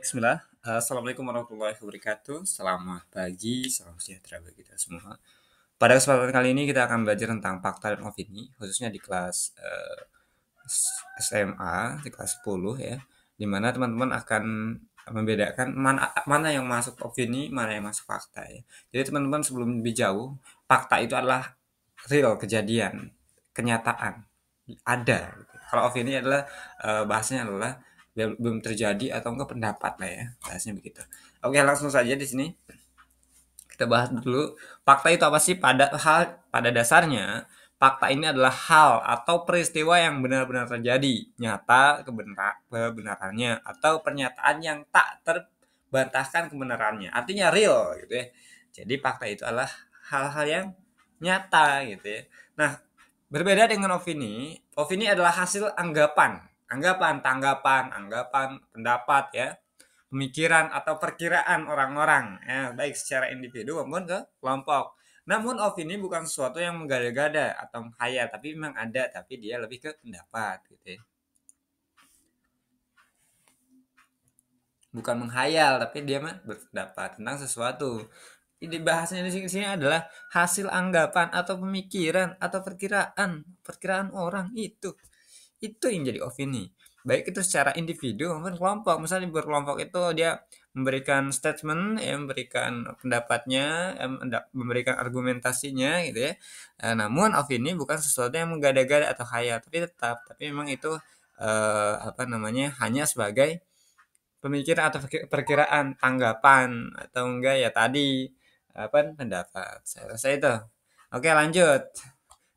Bismillah. Assalamualaikum warahmatullahi wabarakatuh. Selamat pagi, salam sejahtera bagi kita semua. Pada kesempatan kali ini kita akan belajar tentang fakta dan opini, khususnya di kelas SMA, di kelas 10 ya, di mana teman-teman akan membedakan mana yang masuk opini, mana yang masuk fakta ya. Jadi teman-teman sebelum lebih jauh, fakta itu adalah real, kejadian, kenyataan, ada. Gitu. Kalau opini adalah bahasanya adalah belum terjadi atau enggak pendapat lah ya, bahasanya begitu. Oke, langsung saja di sini kita bahas dulu fakta itu apa sih. Pada dasarnya fakta ini adalah hal atau peristiwa yang benar-benar terjadi, nyata kebenarannya, atau pernyataan yang tak terbantahkan kebenarannya, artinya real gitu ya. Jadi fakta itu adalah hal-hal yang nyata gitu ya. Nah, berbeda dengan opini adalah hasil anggapan, pendapat ya, pemikiran atau perkiraan orang-orang ya, baik secara individu maupun ke kelompok. Namun opini bukan sesuatu yang menggada-gada atau menghayal, tapi memang ada, tapi dia lebih ke pendapat gitu ya. Bukan menghayal, tapi dia mah berpendapat tentang sesuatu. Ini bahasanya di sini adalah hasil anggapan atau pemikiran atau perkiraan orang itu yang jadi opini, baik itu secara individu maupun kelompok. Misalnya berkelompok itu dia memberikan statement, memberikan pendapatnya, memberikan argumentasinya gitu ya. Namun opini bukan sesuatu yang menggada-gada atau khayal, tapi memang itu apa namanya, hanya sebagai pemikiran atau perkiraan, tanggapan atau enggak ya tadi apa, pendapat. Saya rasa itu. Oke, lanjut.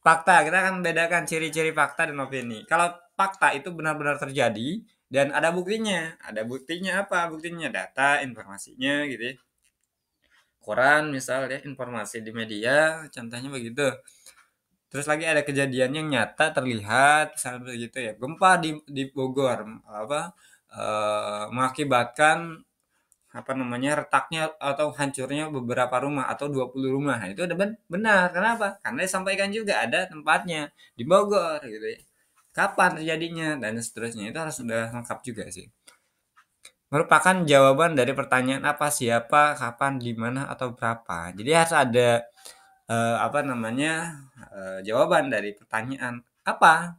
Fakta, kita akan membedakan ciri-ciri fakta dan opini. Kalau fakta itu benar-benar terjadi dan ada buktinya. Ada buktinya apa? Buktinya data, informasinya gitu ya. Koran misalnya, informasi di media, contohnya begitu. Terus lagi ada kejadian yang nyata terlihat, misalnya begitu ya. Gempa di Bogor apa mengakibatkan apa namanya, retaknya atau hancurnya beberapa rumah atau 20 rumah. Nah, itu udah benar. Kenapa? Karena disampaikan juga ada tempatnya di Bogor gitu ya. Kapan terjadinya dan seterusnya, itu harus sudah lengkap juga sih. Merupakan jawaban dari pertanyaan apa, siapa, kapan, di mana atau berapa. Jadi harus ada apa namanya, jawaban dari pertanyaan apa.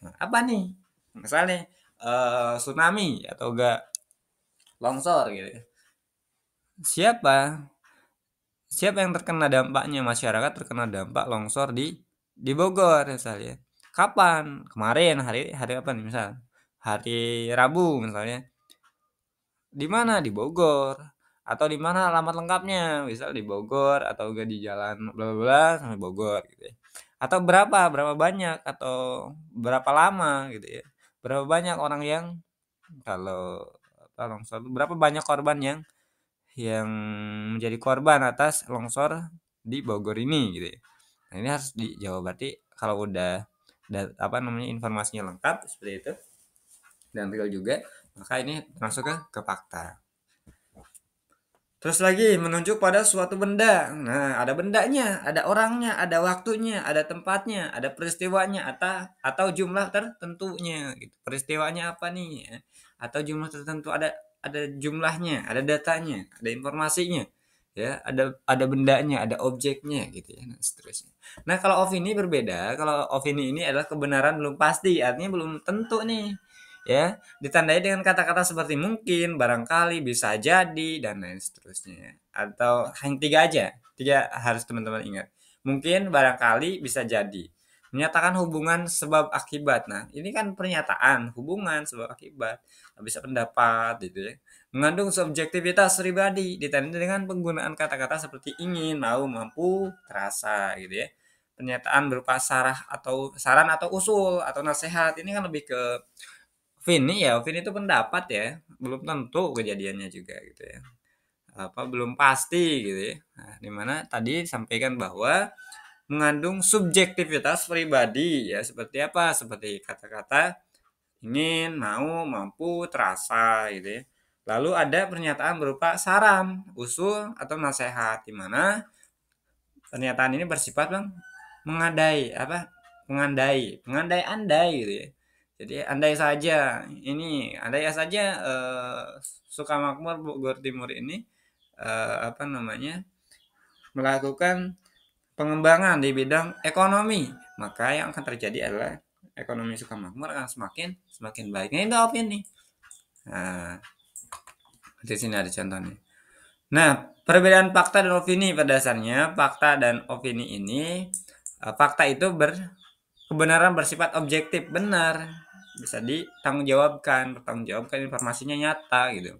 Nah, apa nih? Misalnya tsunami atau enggak longsor gitu ya. Siapa Siapa yang terkena dampaknya? Masyarakat terkena dampak longsor di Bogor misalnya. Kapan? Kemarin, hari hari apa nih misal? Hari Rabu misalnya. Di mana? Di Bogor. Atau di mana alamat lengkapnya? Misal di Bogor atau enggak di jalan bla bla bla sampai Bogor gitu ya. Atau berapa banyak atau berapa lama gitu ya. Berapa banyak orang yang kalau apa longsor, berapa banyak korban yang menjadi korban atas longsor di Bogor ini gitu ya. Nah, ini harus dijawab. Berarti kalau udah apa namanya, informasinya lengkap seperti itu dan real juga, maka ini masuk ke fakta. Terus lagi menunjuk pada suatu benda. Nah, ada bendanya, ada orangnya, ada waktunya, ada tempatnya, ada peristiwanya, atau jumlah tertentunya gitu. Peristiwanya apa nih ya? Atau jumlah tertentu, ada jumlahnya, ada datanya, ada informasinya. Ya, ada bendanya, ada objeknya gitu ya, dan seterusnya. Nah, kalau opini berbeda. Kalau opini ini adalah kebenaran belum pasti, artinya belum tentu nih. Ya, ditandai dengan kata-kata seperti mungkin, barangkali, bisa jadi, dan lain seterusnya. Atau hanya tiga aja. Tiga harus teman-teman ingat. Mungkin, barangkali, bisa jadi. Menyatakan hubungan sebab akibat. Nah, ini kan pernyataan, hubungan sebab akibat. Bisa pendapat gitu ya. Mengandung subjektivitas pribadi, ditandai dengan penggunaan kata-kata seperti ingin, mau, mampu, terasa gitu ya. Pernyataan berupa saran atau usul atau nasihat. Ini kan lebih ke opini itu pendapat ya, belum tentu kejadiannya juga gitu ya. Apa belum pasti gitu ya. Nah, dimana tadi sampaikan bahwa mengandung subjektivitas pribadi ya, seperti apa? Seperti kata-kata ingin, mau, mampu, terasa gitu ya. Lalu ada pernyataan berupa saran, usul atau nasihat, di mana pernyataan ini bersifat bang mengandai apa? Mengandai andai gitu ya. Jadi andai saja Sukamakmur Bogor Timur ini apa namanya melakukan pengembangan di bidang ekonomi, maka yang akan terjadi adalah ekonomi Sukamakmur akan semakin semakin baik. Ini udah opini. Nah, di sini ada contohnya. Nah, perbedaan fakta dan opini pada dasarnya fakta dan opini ini fakta itu kebenaran bersifat objektif, benar, bisa bertanggungjawabkan informasinya nyata gitu.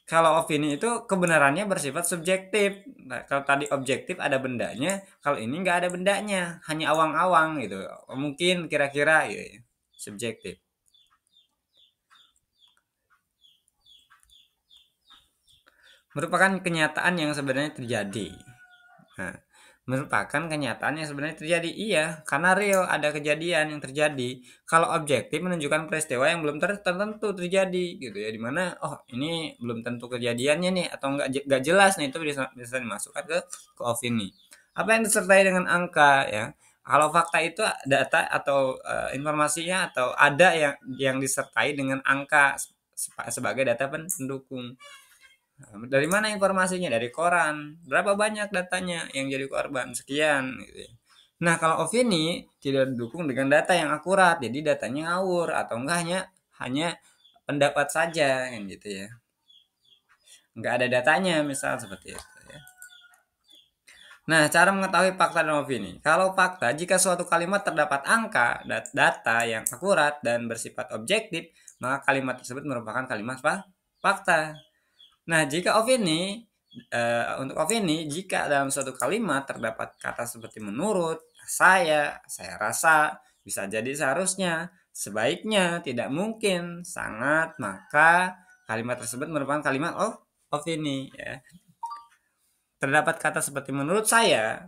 Kalau opini itu kebenarannya bersifat subjektif. Nah, kalau tadi objektif ada bendanya, kalau ini nggak ada bendanya, hanya awang-awang gitu. Mungkin kira-kira gitu ya. Subjektif. Merupakan kenyataan yang sebenarnya terjadi. Nah, merupakan kenyataan yang sebenarnya terjadi. Iya, karena real ada kejadian yang terjadi. Kalau objektif menunjukkan peristiwa yang belum tertentu terjadi gitu ya. Dimana oh ini belum tentu kejadiannya nih atau nggak jelas nih, itu bisa dimasukkan ke opini. Apa yang disertai dengan angka ya. Kalau fakta itu data atau informasinya atau ada yang disertai dengan angka sebagai data pendukung. Dari mana informasinya? Dari koran. Berapa banyak datanya yang jadi korban? Sekian gitu ya. Nah, kalau opini tidak didukung dengan data yang akurat, jadi datanya ngawur atau enggak hanya pendapat saja kan gitu ya. Enggak ada datanya misal seperti itu ya. Nah, cara mengetahui fakta dan opini. Kalau fakta, jika suatu kalimat terdapat angka, data yang akurat dan bersifat objektif, maka kalimat tersebut merupakan kalimat fakta. Nah, jika opini untuk opini, jika dalam suatu kalimat terdapat kata seperti menurut, saya rasa, bisa jadi seharusnya, sebaiknya, tidak mungkin, sangat, maka kalimat tersebut merupakan kalimat opini ya. Terdapat kata seperti menurut saya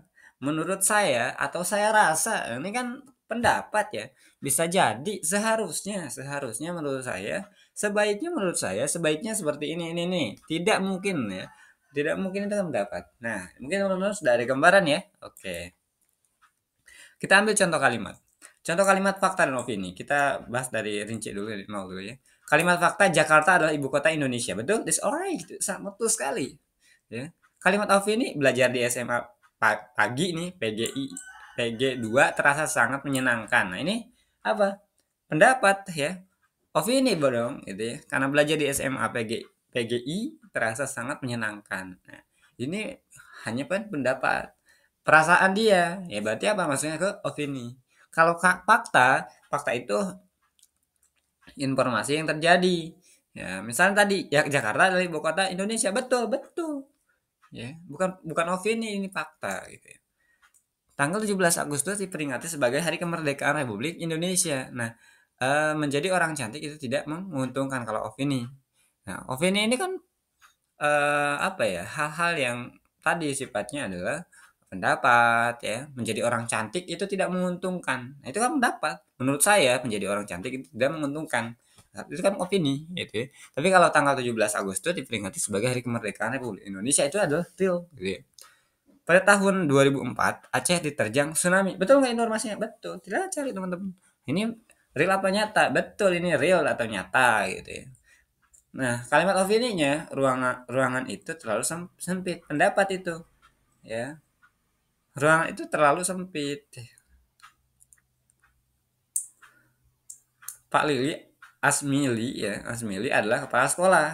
atau saya rasa, ini kan pendapat ya. Bisa jadi seharusnya menurut saya, sebaiknya seperti ini nih. Tidak mungkin ya. Tidak mungkin itu kan pendapat. Nah, mungkin teman-teman sudah ada gambaran ya. Oke. Kita ambil contoh kalimat. Contoh kalimat fakta dan opini. Kita bahas dari rinci dulu, dari nol dulu ya. Kalimat fakta, Jakarta adalah ibu kota Indonesia. Betul? That's alright. Sangat betul sekali. Ya. Kalimat opini, belajar di SMA pagi nih, PG2 terasa sangat menyenangkan. Nah, ini apa? Pendapat ya. Opini dong gitu ya. Karena belajar di SMA PGI terasa sangat menyenangkan. Nah, ini hanya pendapat. Perasaan dia. Ya berarti apa maksudnya ke opini. Kalau fakta itu informasi yang terjadi. Ya, misalnya tadi ya Jakarta adalah ibu kota Indonesia. Betul, betul. Ya, bukan opini, ini fakta gitu ya. Tanggal 17 Agustus diperingati sebagai Hari Kemerdekaan Republik Indonesia. Nah, menjadi orang cantik itu tidak menguntungkan kalau opini. Nah, opini ini kan apa ya? Hal-hal yang tadi sifatnya adalah pendapat ya. Menjadi orang cantik itu tidak menguntungkan. Nah, itu kan pendapat. Menurut saya menjadi orang cantik itu tidak menguntungkan. Nah, itu kan opini gitu ya. Tapi kalau tanggal 17 Agustus diperingati sebagai Hari Kemerdekaan Republik Indonesia itu adalah real gitu ya. Pada tahun 2004, Aceh diterjang tsunami. Betul nggak informasinya? Betul. Tidak cari teman-teman. Ini real apa nyata? Betul, ini real atau nyata gitu ya. Nah, kalimat opininya, ruangan itu terlalu sempit. Pendapat itu, ya. Ruangan itu terlalu sempit. Pak Lili Asmili adalah kepala sekolah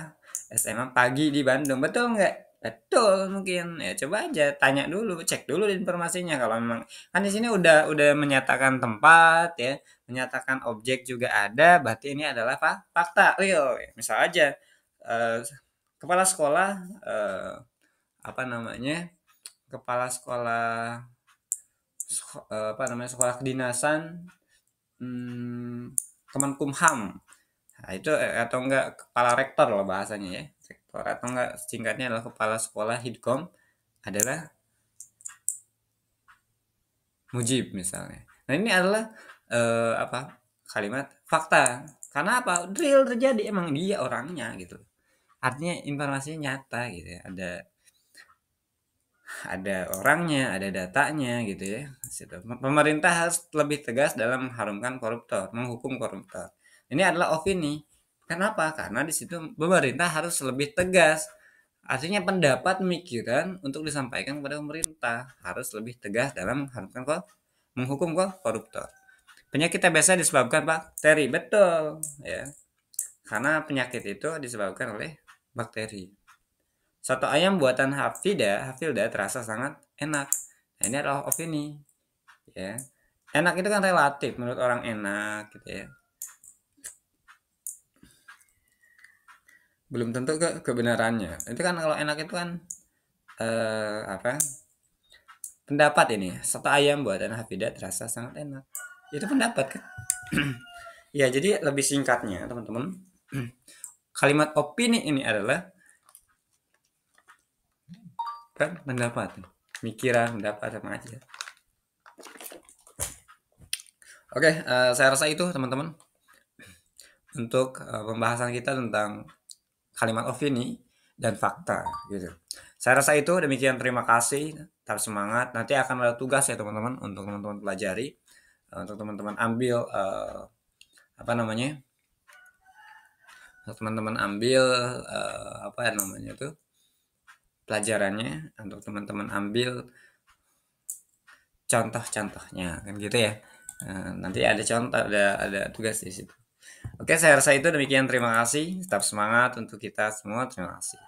SMA pagi di Bandung. Betul nggak? Betul mungkin. Ya coba aja tanya dulu, cek dulu informasinya kalau memang kan di sini udah menyatakan tempat ya, menyatakan objek juga ada, berarti ini adalah fakta real. Misal aja eh, kepala sekolah apa namanya? Kepala sekolah sekolah kedinasan Kemenkumham. Nah, itu atau enggak kepala rektor loh bahasanya ya. Rektor atau enggak singkatnya adalah kepala sekolah Hidkom adalah Mujib misalnya. Nah, ini adalah apa? Kalimat fakta. Karena apa? Real terjadi emang dia orangnya gitu. Artinya informasinya nyata gitu ya. ada orangnya, ada datanya gitu ya. Pemerintah harus lebih tegas dalam mengharumkan koruptor, menghukum koruptor. Ini adalah opini. Kenapa? Karena di situ pemerintah harus lebih tegas. Artinya pendapat, pemikiran untuk disampaikan kepada pemerintah harus lebih tegas dalam menghukum koruptor. Penyakit TBC disebabkan bakteri, betul ya. Karena penyakit itu disebabkan oleh bakteri. Soto ayam buatan Hafilda terasa sangat enak. Nah, ini adalah opini, ya. Enak itu kan relatif, menurut orang enak gitu ya. Belum tentu kebenarannya. Itu kan kalau enak itu kan apa? Pendapat ini. Soto ayam buatan Hafida terasa sangat enak. Itu pendapat kan? Ya, jadi lebih singkatnya, teman-teman. Kalimat opini ini adalah kan pendapat, mikiran, pendapat sama aja. Oke, saya rasa itu teman-teman untuk pembahasan kita tentang kalimat opini dan fakta gitu. Saya rasa itu demikian, terima kasih, tetap semangat. Nanti akan ada tugas ya teman-teman untuk teman-teman pelajari, untuk teman-teman ambil apa namanya? Untuk teman-teman ambil apa namanya itu? Pelajarannya, untuk teman-teman ambil contoh-contohnya kan gitu ya. Nanti ada contoh, ada tugas di situ. Oke, saya rasa itu demikian. Terima kasih. Tetap semangat untuk kita semua. Terima kasih.